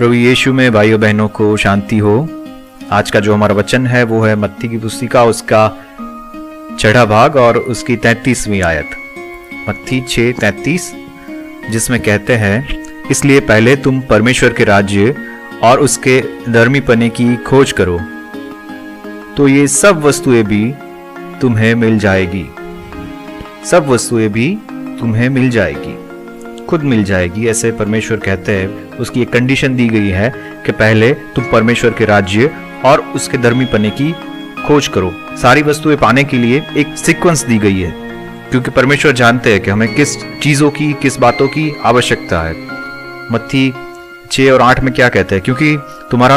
प्रभु यीशु में भाइयों बहनों को शांति हो। आज का जो हमारा वचन है वो है मत्ती की पुस्तिका, उसका 6वां भाग और उसकी 33वीं आयत, मत्ती 6:33, जिसमें कहते हैं, इसलिए पहले तुम परमेश्वर के राज्य और उसके धर्मीपने की खोज करो, तो ये सब वस्तुएं भी तुम्हें मिल जाएगी। सब वस्तुएं भी तुम्हें मिल जाएगी, खुद मिल जाएगी, ऐसे परमेश्वर कहते हैं। उसकी एक कंडीशन दी गई है कि पहले तुम परमेश्वर के राज्य और उसके धर्मीपने की खोज करो। सारी वस्तुएं पाने के लिए एक सीक्वेंस दी गई है, क्योंकि परमेश्वर जानते हैं कि हमें किस चीजों की, किस बातों की आवश्यकता है। मत्ती 6 और 8 में क्या कहते हैं, क्योंकि तुम्हारा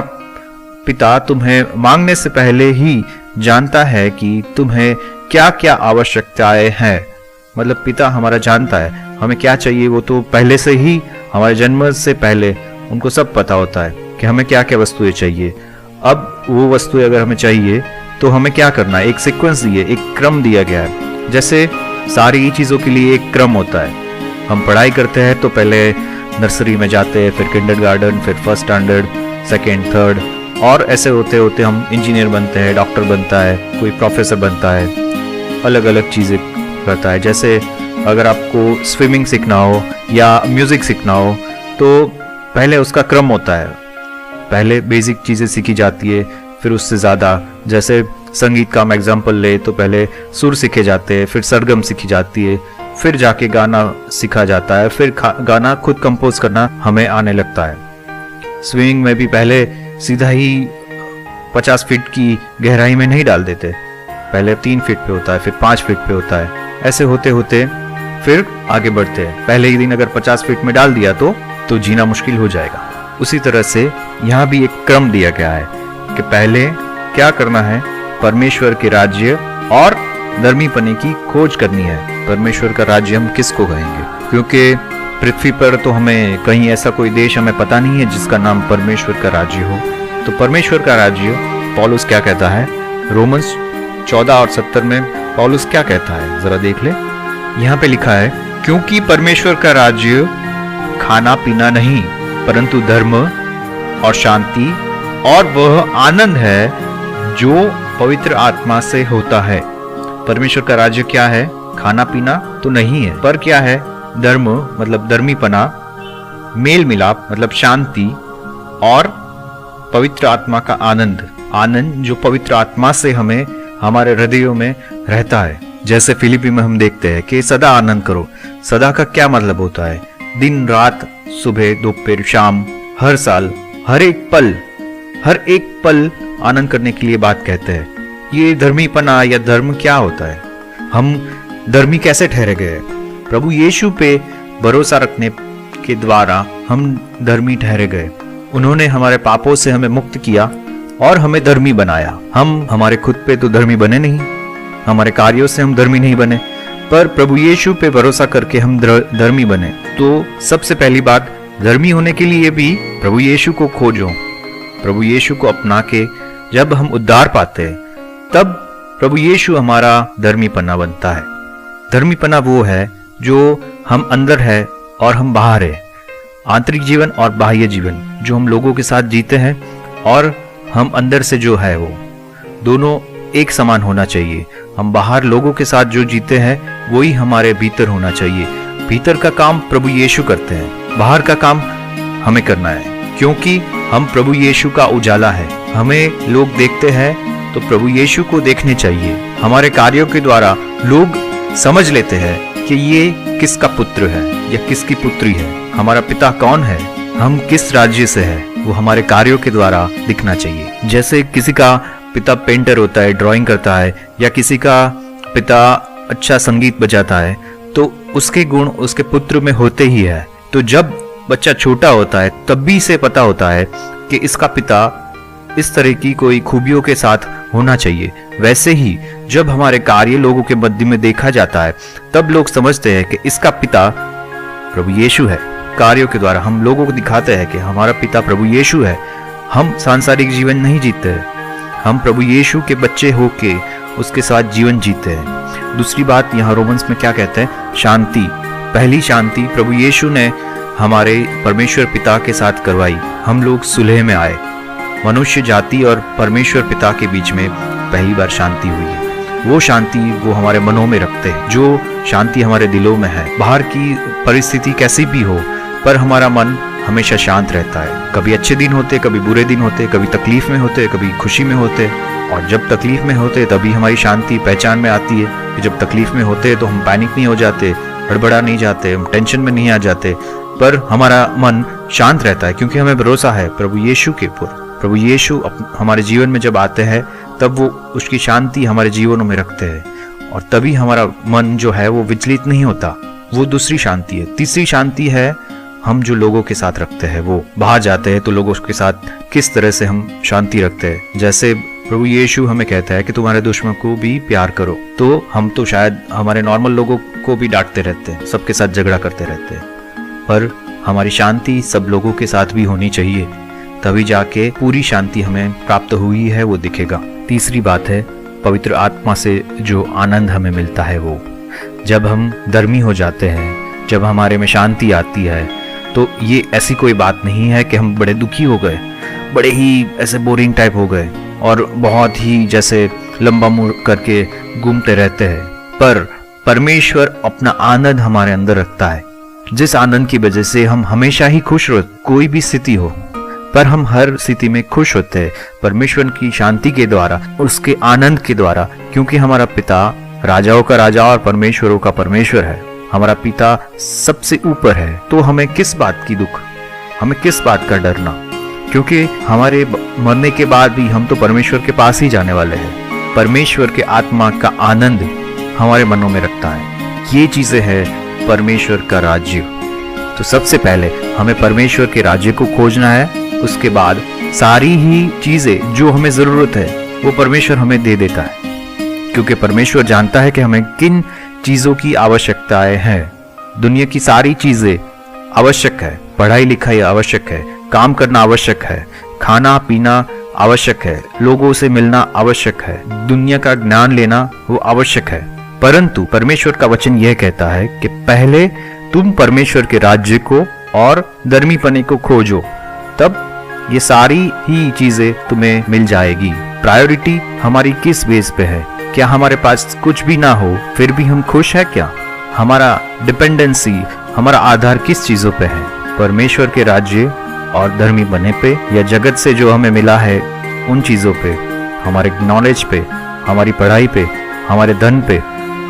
पिता तुम्हें मांगने से पहले ही जानता है कि तुम्हें क्या क्या आवश्यकताएं हैं। मतलब पिता हमारा जानता है हमें क्या चाहिए, वो तो पहले से ही हमारे जन्म से पहले उनको सब पता होता है कि हमें क्या क्या वस्तुएं चाहिए। अब वो वस्तुएं अगर हमें चाहिए तो हमें क्या करना है, एक सीक्वेंस दिए, एक क्रम दिया गया है। जैसे सारी चीज़ों के लिए एक क्रम होता है। हम पढ़ाई करते हैं तो पहले नर्सरी में जाते हैं, फिर किंडरगार्टन, फिर फर्स्ट स्टैंडर्ड, सेकेंड, थर्ड, और ऐसे होते होते हम इंजीनियर बनते हैं, डॉक्टर बनता है, कोई प्रोफेसर बनता है, अलग अलग चीज़ें करता है। जैसे अगर आपको स्विमिंग सीखना हो या म्यूज़िक सीखना हो तो पहले उसका क्रम होता है। पहले बेसिक चीज़ें सीखी जाती है, फिर उससे ज़्यादा। जैसे संगीत का हम एग्जाम्पल ले तो पहले सुर सीखे जाते हैं, फिर सरगम सीखी जाती है, फिर जाके गाना सीखा जाता है, फिर गाना खुद कंपोज करना हमें आने लगता है। स्विमिंग में भी पहले सीधा ही 50 फीट की गहराई में नहीं डाल देते, पहले 3 फीट पे होता है, फिर 5 फीट पे होता है। ऐसे होते होते फिर आगे बढ़ते हैं। पहले ही दिन अगर 50 फीट में डाल दिया तो जीना मुश्किल हो जाएगा। उसी तरह से यहाँ भी एक क्रम दिया गया है कि पहले क्या करना है, परमेश्वर के राज्य और धर्मीपने की खोज करनी है। परमेश्वर का राज्य हम किसको कहेंगे, क्योंकि पृथ्वी पर तो हमें कहीं ऐसा कोई देश हमें पता नहीं है जिसका नाम परमेश्वर का राज्य हो। तो परमेश्वर का राज्य पौलुस क्या कहता है, रोमन्स 14 और 70 में पौलुस क्या कहता है, जरा देख ले। यहाँ पे लिखा है, क्योंकि परमेश्वर का राज्य खाना पीना नहीं परंतु धर्म और शांति और वह आनंद है जो पवित्र आत्मा से होता है। परमेश्वर का राज्य क्या है, खाना पीना तो नहीं है, पर क्या है, धर्म मतलब धर्मीपना, मेल मिलाप मतलब शांति, और पवित्र आत्मा का आनंद, आनंद जो पवित्र आत्मा से हमें हमारे हृदयों में रहता है। जैसे फिलिपी में हम देखते हैं कि सदा आनंद करो। सदा का क्या मतलब होता है, दिन रात, सुबह दोपहर शाम, हर साल, हर एक पल आनंद करने के लिए बात कहते हैं। ये धर्मीपना या धर्म क्या होता है, हम धर्मी कैसे ठहरे गए, प्रभु यीशु पे भरोसा रखने के द्वारा हम धर्मी ठहरे गए। उन्होंने हमारे पापों से हमें मुक्त किया और हमें धर्मी बनाया। हम हमारे खुद पे तो धर्मी बने नहीं, हमारे कार्यों से हम धर्मी नहीं बने, पर प्रभु यीशु पे भरोसा करके हम धर्मी बने। तो सबसे पहली बात, धर्मी होने के लिए भी प्रभु यीशु को खोजो। प्रभु यीशु को अपना के जब हम उद्धार पाते हैं तब प्रभु यीशु हमारा धर्मीपना बनता है। धर्मीपना वो है जो हम अंदर है और हम बाहर है। आंतरिक जीवन और बाह्य जीवन जो हम लोगों के साथ जीते हैं और हम अंदर से जो है वो दोनों एक समान होना चाहिए। हम बाहर लोगों के साथ जो जीते हैं वही हमारे भीतर होना चाहिए। भीतर का काम प्रभु यीशु करते हैं, बाहर का काम हमें करना है, क्योंकि हम प्रभु यीशु का उजाला है। हमें लोग देखते हैं तो प्रभु यीशु को देखने चाहिए। हमारे कार्यों के द्वारा लोग समझ लेते हैं कि ये किसका पुत्र है या किसकी पुत्री है, हमारा पिता कौन है, हम किस राज्य से है, वो हमारे कार्यों के द्वारा दिखना चाहिए। जैसे किसी का पिता पेंटर होता है, ड्राइंग करता है, या किसी का पिता अच्छा संगीत बजाता है, तो उसके गुण उसके पुत्र में होते ही है। तो जब बच्चा छोटा होता है तब भी इसे पता होता है कि इसका पिता इस तरह की कोई खूबियों के साथ होना चाहिए। वैसे ही जब हमारे कार्य लोगों के मध्य में देखा जाता है तब लोग समझते हैं कि इसका पिता प्रभु यीशु है। कार्यों के द्वारा हम लोगों को दिखाते हैं कि हमारा पिता प्रभु यीशु है। हम सांसारिक जीवन नहीं जीते हैं, हम प्रभु यीशु के बच्चे होके उसके साथ जीवन जीते हैं। दूसरी बात यहाँ रोमन्स में क्या कहते हैं, शांति। पहली शांति प्रभु यीशु ने हमारे परमेश्वर पिता के साथ करवाई, हम लोग सुलह में आए। मनुष्य जाति और परमेश्वर पिता के बीच में पहली बार शांति हुई है। वो शांति वो हमारे मनों में रखते हैं, जो शांति हमारे दिलों में है। बाहर की परिस्थिति कैसी भी हो, पर हमारा मन हमेशा शांत रहता है। कभी अच्छे दिन होते, कभी बुरे दिन होते, कभी तकलीफ में होते, कभी खुशी में होते। और जब तकलीफ में होते तभी हमारी शांति पहचान में आती है कि जब तकलीफ में होते तो हम पैनिक नहीं हो जाते, हड़बड़ा नहीं जाते, हम टेंशन में नहीं आ जाते, पर हमारा मन शांत रहता है क्योंकि हमें भरोसा है प्रभु यीशु के ऊपर। प्रभु यीशु हमारे जीवन में जब आते हैं तब वो उसकी शांति हमारे जीवनों में रखते हैं और तभी हमारा मन जो है वो विचलित नहीं होता। वो दूसरी शांति है। तीसरी शांति है हम जो लोगों के साथ रखते हैं, वो बाहर जाते हैं तो लोगों के साथ किस तरह से हम शांति रखते हैं। जैसे प्रभु यीशु हमें कहता है कि तुम्हारे दुश्मन को भी प्यार करो, तो हम तो शायद हमारे नॉर्मल लोगों को भी डांटते रहते हैं, सबके साथ झगड़ा करते रहते हैं, पर हमारी शांति सब लोगों के साथ भी होनी चाहिए, तभी जाके पूरी शांति हमें प्राप्त हुई है वो दिखेगा। तीसरी बात है पवित्र आत्मा से जो आनंद हमें मिलता है, वो जब हम धर्मी हो जाते हैं, जब हमारे में शांति आती है, तो ये ऐसी कोई बात नहीं है कि हम बड़े दुखी हो गए, बड़े ही ऐसे बोरिंग टाइप हो गए और बहुत ही जैसे लंबा मुड़ करके घूमते रहते हैं, पर परमेश्वर अपना आनंद हमारे अंदर रखता है, जिस आनंद की वजह से हम हमेशा ही खुश होते। कोई भी स्थिति हो, पर हम हर स्थिति में खुश होते हैं परमेश्वर की शांति के द्वारा, उसके आनंद के द्वारा, क्योंकि हमारा पिता राजाओं का राजा और परमेश्वरों का परमेश्वर है। हमारा पिता सबसे ऊपर है, तो हमें किस बात की दुख, हमें किस बात का डरना, क्योंकि हमारे मरने के बाद भी हम तो परमेश्वर के पास ही जाने वाले हैं। परमेश्वर के आत्मा का आनंद हमारे मनों में रखता है। ये चीजें हैं परमेश्वर का राज्य। तो सबसे पहले हमें परमेश्वर के राज्य को खोजना है, उसके बाद सारी ही चीजें जो हमें जरूरत है वो परमेश्वर हमें दे देता है, क्योंकि परमेश्वर जानता है कि हमें किन चीजों की आवश्यकताएं हैं। दुनिया की सारी चीजें आवश्यक है, पढ़ाई लिखाई आवश्यक है, काम करना आवश्यक है, खाना पीना आवश्यक है, लोगों से मिलना आवश्यक है, दुनिया का ज्ञान लेना वो आवश्यक है। परंतु परमेश्वर का वचन यह कहता है कि पहले तुम परमेश्वर के राज्य को और धर्मीपने को खोजो, तब ये सारी ही चीजें तुम्हें मिल जाएगी। प्रायोरिटी हमारी किस बेस पे है? क्या हमारे पास कुछ भी ना हो फिर भी हम खुश है क्या? हमारा डिपेंडेंसी, हमारा आधार किस चीजों पे है? परमेश्वर के राज्य और धर्मी बने पे, या जगत से जो हमें मिला है उन चीजों पे, हमारे नॉलेज पे, हमारी पढ़ाई पे, हमारे धन पे,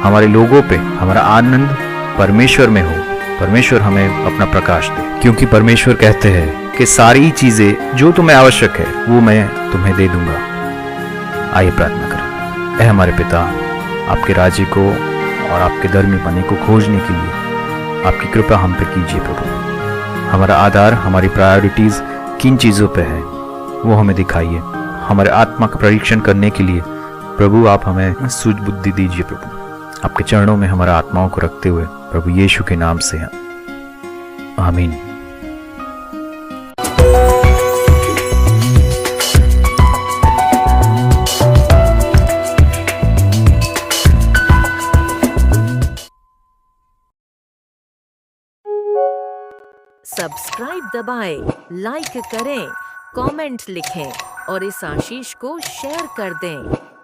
हमारे लोगों पे? हमारा आनंद परमेश्वर में हो, परमेश्वर हमें अपना प्रकाश दे, क्योंकि परमेश्वर कहते हैं कि सारी चीजें जो तुम्हें आवश्यक है वो मैं तुम्हें दे दूंगा। आइए प्रार्थना करें। ऐ हमारे पिता, आपके राज्य को और आपके धर्मीपने को खोजने के लिए आपकी कृपा हम पे कीजिए प्रभु। हमारा आधार, हमारी प्रायोरिटीज किन चीज़ों पे है वो हमें दिखाइए। हमारे आत्मा का परीक्षण करने के लिए प्रभु आप हमें सूझ बुद्धि दीजिए प्रभु। आपके चरणों में हमारा आत्माओं को रखते हुए प्रभु यीशु के नाम से, आमीन। सब्सक्राइब दबाएं, लाइक करें, कमेंट लिखें और इस आशीष को शेयर कर दें।